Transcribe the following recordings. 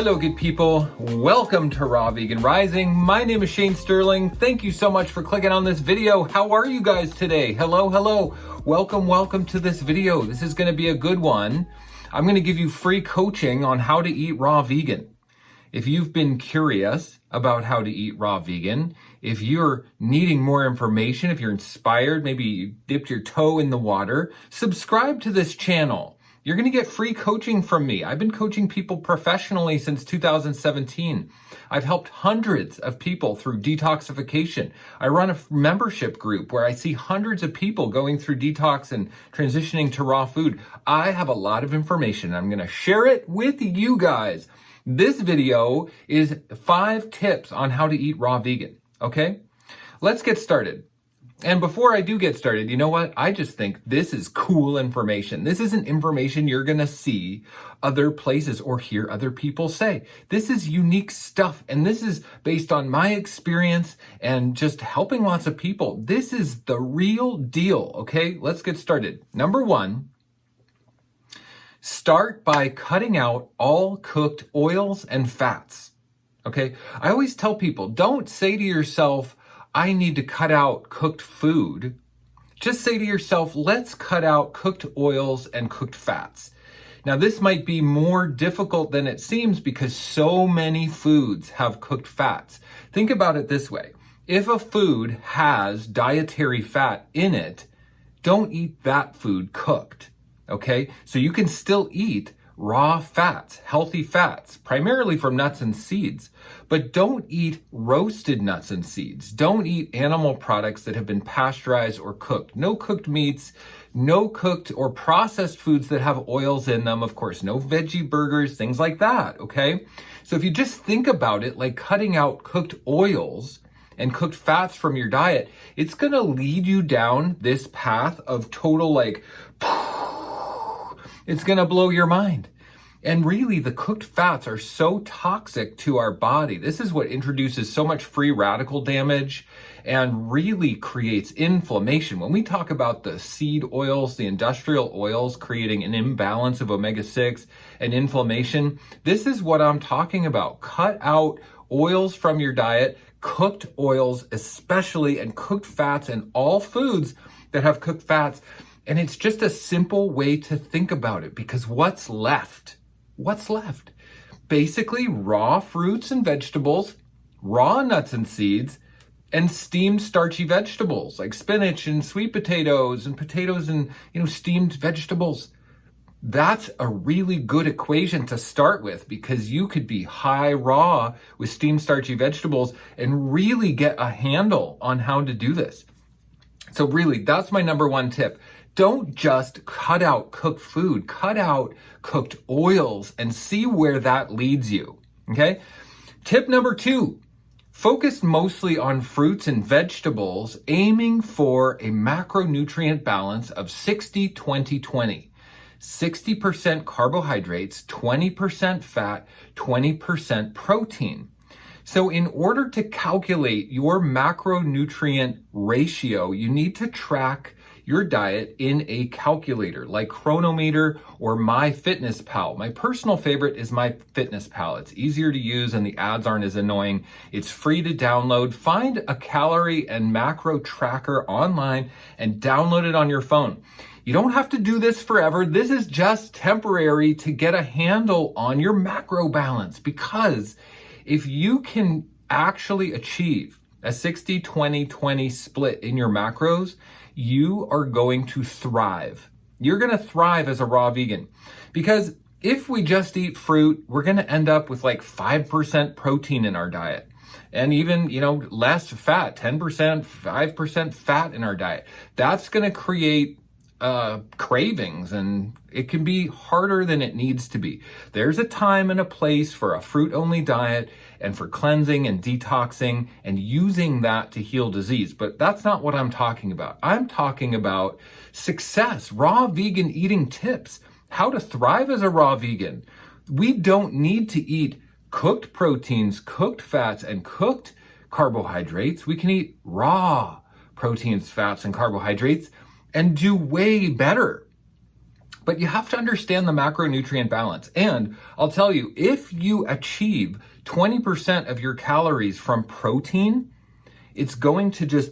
Hello, good people. Welcome to Raw Vegan Rising. My name is Shane Sterling. Thank you so much for clicking on this video. How are you guys today? Hello. Welcome to this video. This is going to be a good one. I'm going to give you free coaching on how to eat raw vegan. If you've been curious about how to eat raw vegan, if you're needing more information, if you're inspired, maybe you dipped your toe in the water, subscribe to this channel. You're going to get free coaching from me. I've been coaching people professionally since 2017. I've helped hundreds of people through detoxification. I run a membership group where I see hundreds of people going through detox and transitioning to raw food. I have a lot of information. I'm going to share it with you guys. This video is 5 tips on how to eat raw vegan. Okay? Let's get started. And before I do get started, you know what? I just think this is cool information. This isn't information you're going to see other places or hear other people say. This is unique stuff. And this is based on my experience and just helping lots of people. This is the real deal. Okay, let's get started. Number 1, start by cutting out all cooked oils and fats. Okay, I always tell people, don't say to yourself, I need to cut out cooked food. Just say to yourself, let's cut out cooked oils and cooked fats. Now, this might be more difficult than it seems because so many foods have cooked fats. Think about it this way. If a food has dietary fat in it, don't eat that food cooked, okay? So you can still eat raw fats, healthy fats, primarily from nuts and seeds, but don't eat roasted nuts and seeds. Don't eat animal products that have been pasteurized or cooked. No cooked meats, no cooked or processed foods that have oils in them. Of course, no veggie burgers, things like that, okay? So if you just think about it like cutting out cooked oils and cooked fats from your diet, it's gonna lead you down this path of total it's gonna blow your mind. And really, the cooked fats are so toxic to our body. This is what introduces so much free radical damage and really creates inflammation. When we talk about the seed oils, the industrial oils creating an imbalance of omega-6 and inflammation, this is what I'm talking about. Cut out oils from your diet, cooked oils especially, and cooked fats, and all foods that have cooked fats. And it's just a simple way to think about it, because what's left? What's left? Basically raw fruits and vegetables, raw nuts and seeds, and steamed starchy vegetables like spinach and sweet potatoes and steamed vegetables. That's a really good equation to start with, because you could be high raw with steamed starchy vegetables and really get a handle on how to do this. So really, that's my number 1 tip. Don't just cut out cooked food, cut out cooked oils and see where that leads you, okay? Tip number 2, focus mostly on fruits and vegetables, aiming for a macronutrient balance of 60-20-20. 60% carbohydrates, 20% fat, 20% protein. So in order to calculate your macronutrient ratio, you need to track your diet in a calculator like Chronometer or MyFitnessPal. My personal favorite is MyFitnessPal. It's easier to use and the ads aren't as annoying. It's free to download. Find a calorie and macro tracker online and download it on your phone. You don't have to do this forever. This is just temporary to get a handle on your macro balance, because if you can actually achieve a 60-20-20 split in your macros, you are going to thrive. You're going to thrive as a raw vegan, because if we just eat fruit, we're going to end up with like 5% protein in our diet, and even, less fat, 10%, 5% fat in our diet. That's going to create cravings, and it can be harder than it needs to be. There's a time and a place for a fruit-only diet and for cleansing and detoxing and using that to heal disease. But that's not what I'm talking about. I'm talking about success, raw vegan eating tips, how to thrive as a raw vegan. We don't need to eat cooked proteins, cooked fats, and cooked carbohydrates. We can eat raw proteins, fats, and carbohydrates and do way better. But you have to understand the macronutrient balance. And I'll tell you, if you achieve 20% of your calories from protein, it's going to just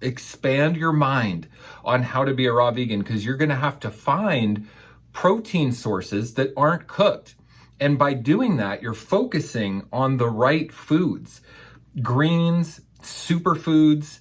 expand your mind on how to be a raw vegan, because you're going to have to find protein sources that aren't cooked. And by doing that, you're focusing on the right foods, greens, superfoods,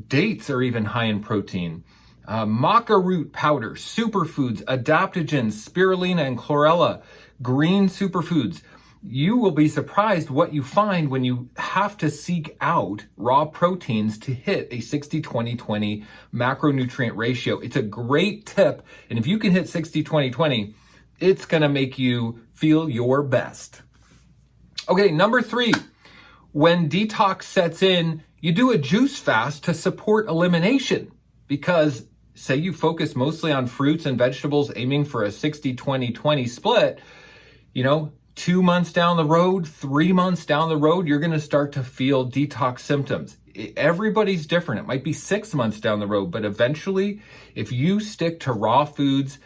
dates are even high in protein. Maca root powder, superfoods, adaptogens, spirulina and chlorella, green superfoods. You will be surprised what you find when you have to seek out raw proteins to hit a 60-20-20 macronutrient ratio. It's a great tip. And if you can hit 60-20-20, it's going to make you feel your best. Okay, number 3, when detox sets in, you do a juice fast to support elimination, because say you focus mostly on fruits and vegetables aiming for a 60-20-20 split, 2 months down the road, 3 months down the road, you're going to start to feel detox symptoms. Everybody's different. It might be 6 months down the road, but eventually, if you stick to raw foods,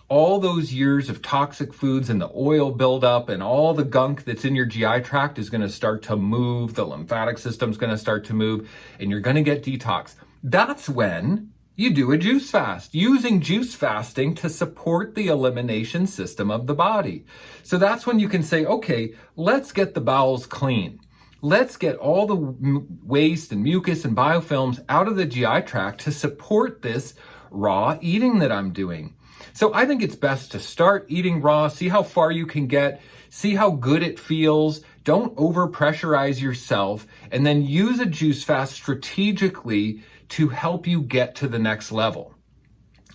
all those years of toxic foods and the oil buildup and all the gunk that's in your GI tract is going to start to move. The lymphatic system's going to start to move, and you're going to get detox. That's when you do a juice fast, using juice fasting to support the elimination system of the body. So that's when you can say, okay, let's get the bowels clean. Let's get all the waste and mucus and biofilms out of the GI tract to support this raw eating that I'm doing. So I think it's best to start eating raw, see how far you can get, see how good it feels. Don't over pressurize yourself, and then use a juice fast strategically to help you get to the next level.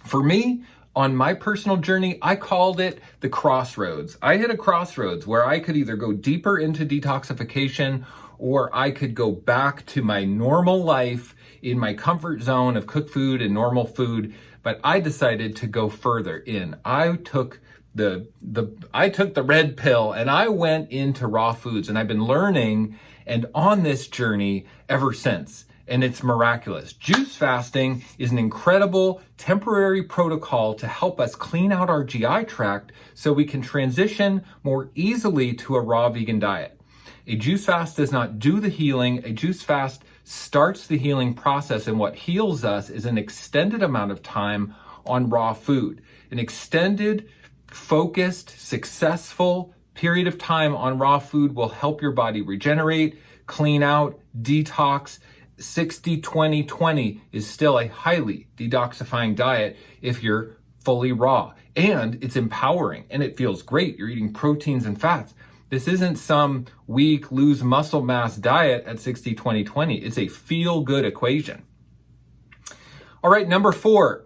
For me, on my personal journey, I called it the crossroads. I hit a crossroads where I could either go deeper into detoxification, or I could go back to my normal life in my comfort zone of cooked food and normal food. But I decided to go further in. I took the red pill and I went into raw foods, and I've been learning and on this journey ever since. And it's miraculous. Juice fasting is an incredible temporary protocol to help us clean out our GI tract so we can transition more easily to a raw vegan diet. A juice fast does not do the healing. A juice fast starts the healing process, and what heals us is an extended amount of time on raw food. An extended, focused, successful period of time on raw food will help your body regenerate, clean out, detox. 60-20-20 is still a highly detoxifying diet if you're fully raw. And it's empowering and it feels great. You're eating proteins and fats. This isn't some weak, lose muscle mass diet at 60-20-20. It's a feel-good equation. All right, number 4,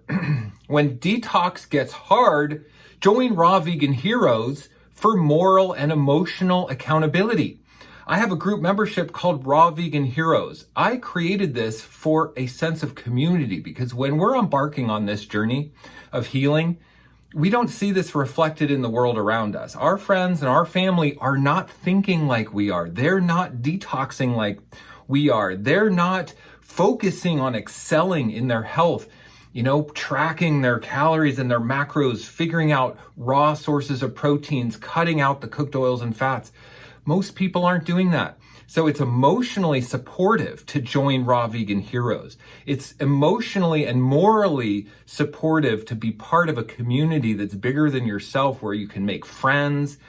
when detox gets hard, join Raw Vegan Heroes for moral and emotional accountability. I have a group membership called Raw Vegan Heroes. I created this for a sense of community, because when we're embarking on this journey of healing, we don't see this reflected in the world around us. Our friends and our family are not thinking like we are. They're not detoxing like we are. They're not focusing on excelling in their health, tracking their calories and their macros, figuring out raw sources of proteins, cutting out the cooked oils and fats. Most people aren't doing that. So it's emotionally supportive to join Raw Vegan Heroes. It's emotionally and morally supportive to be part of a community that's bigger than yourself, where you can make friends.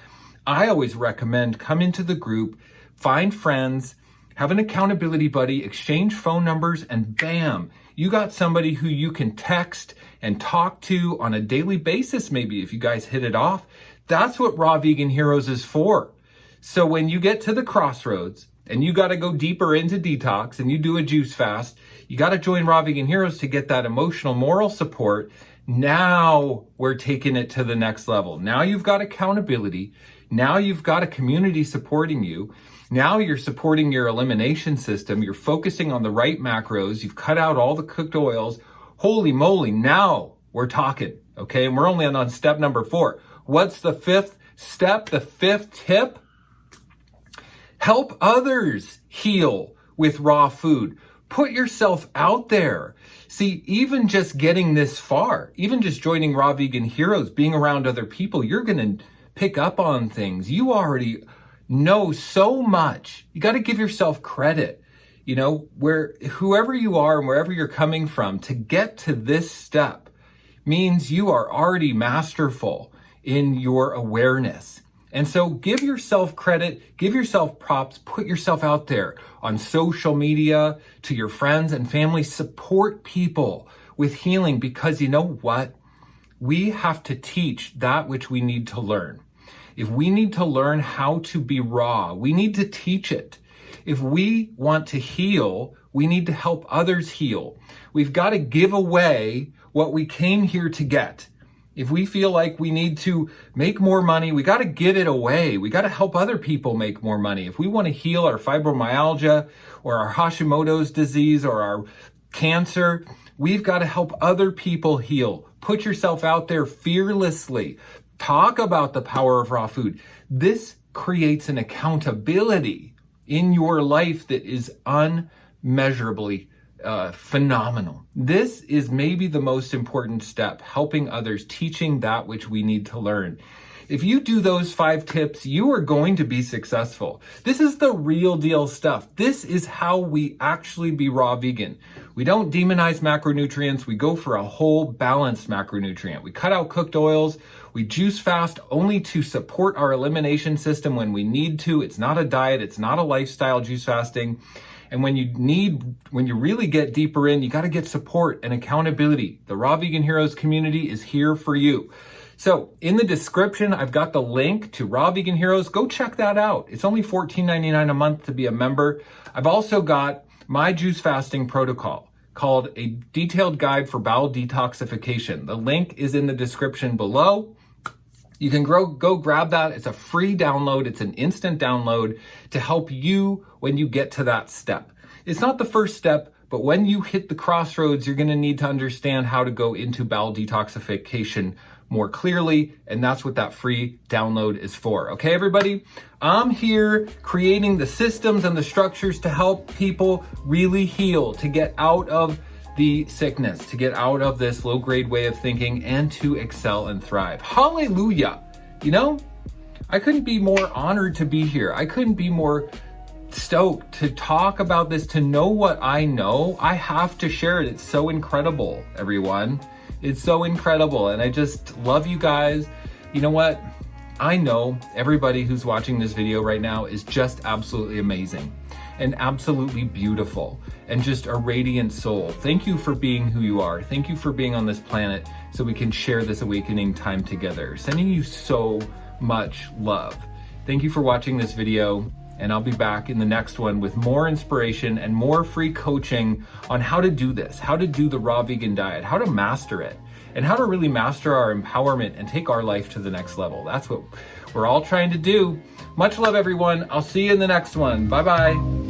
I always recommend come into the group, find friends, have an accountability buddy, exchange phone numbers, and bam, you got somebody who you can text and talk to on a daily basis, maybe if you guys hit it off. That's what Raw Vegan Heroes is for. So when you get to the crossroads and you got to go deeper into detox and you do a juice fast, you got to join Raw Vegan Heroes to get that emotional, moral support. Now we're taking it to the next level. Now you've got accountability. Now you've got a community supporting you. Now you're supporting your elimination system. You're focusing on the right macros. You've cut out all the cooked oils. Holy moly, now we're talking, okay? And we're only on step number 4. What's the 5th step, the 5th tip? Help others heal with raw food. Put yourself out there. See, even just getting this far, even just joining Raw Vegan Heroes, being around other people, you're going to pick up on things. You already know so much. You got to give yourself credit. You know, whoever you are and wherever you're coming from, to get to this step means you are already masterful in your awareness. And so give yourself credit, give yourself props, put yourself out there on social media, to your friends and family. Support people with healing, because you know what? We have to teach that which we need to learn. If we need to learn how to be raw, we need to teach it. If we want to heal, we need to help others heal. We've got to give away what we came here to get. If we feel like we need to make more money, we got to give it away. We got to help other people make more money. If we want to heal our fibromyalgia or our Hashimoto's disease or our cancer, we've got to help other people heal. Put yourself out there fearlessly. Talk about the power of raw food. This creates an accountability in your life that is unmeasurably phenomenal. This is maybe the most important step, helping others, teaching that which we need to learn. If you do those 5 tips, you are going to be successful. This is the real deal stuff. This is how we actually be raw vegan. We don't demonize macronutrients. We go for a whole balanced macronutrient. We cut out cooked oils. We juice fast only to support our elimination system when we need to. It's not a diet. It's not a lifestyle, juice fasting. And when you really get deeper in, you got to get support and accountability. The Raw Vegan Heroes community is here for you. So in the description, I've got the link to Raw Vegan Heroes. Go check that out. It's only $14.99 a month to be a member. I've also got my juice fasting protocol called A Detailed Guide for Bowel Detoxification. The link is in the description below. You can go grab that. It's a free download. It's an instant download to help you when you get to that step. It's not the first step, but when you hit the crossroads, you're going to need to understand how to go into bowel detoxification more clearly, and that's what that free download is for. Okay, everybody? I'm here creating the systems and the structures to help people really heal, to get out of the sickness, to get out of this low-grade way of thinking, and to excel and thrive. Hallelujah! You know, I couldn't be more honored to be here. I couldn't be more stoked to talk about this, to know what I know. I have to share it. It's so incredible, everyone. It's so incredible, and I just love you guys. You know what? I know everybody who's watching this video right now is just absolutely amazing and absolutely beautiful and just a radiant soul. Thank you for being who you are. Thank you for being on this planet so we can share this awakening time together. Sending you so much love. Thank you for watching this video, and I'll be back in the next one with more inspiration and more free coaching on how to do this, how to do the raw vegan diet, how to master it, and how to really master our empowerment and take our life to the next level. That's what we're all trying to do. Much love, everyone. I'll see you in the next one. Bye-bye.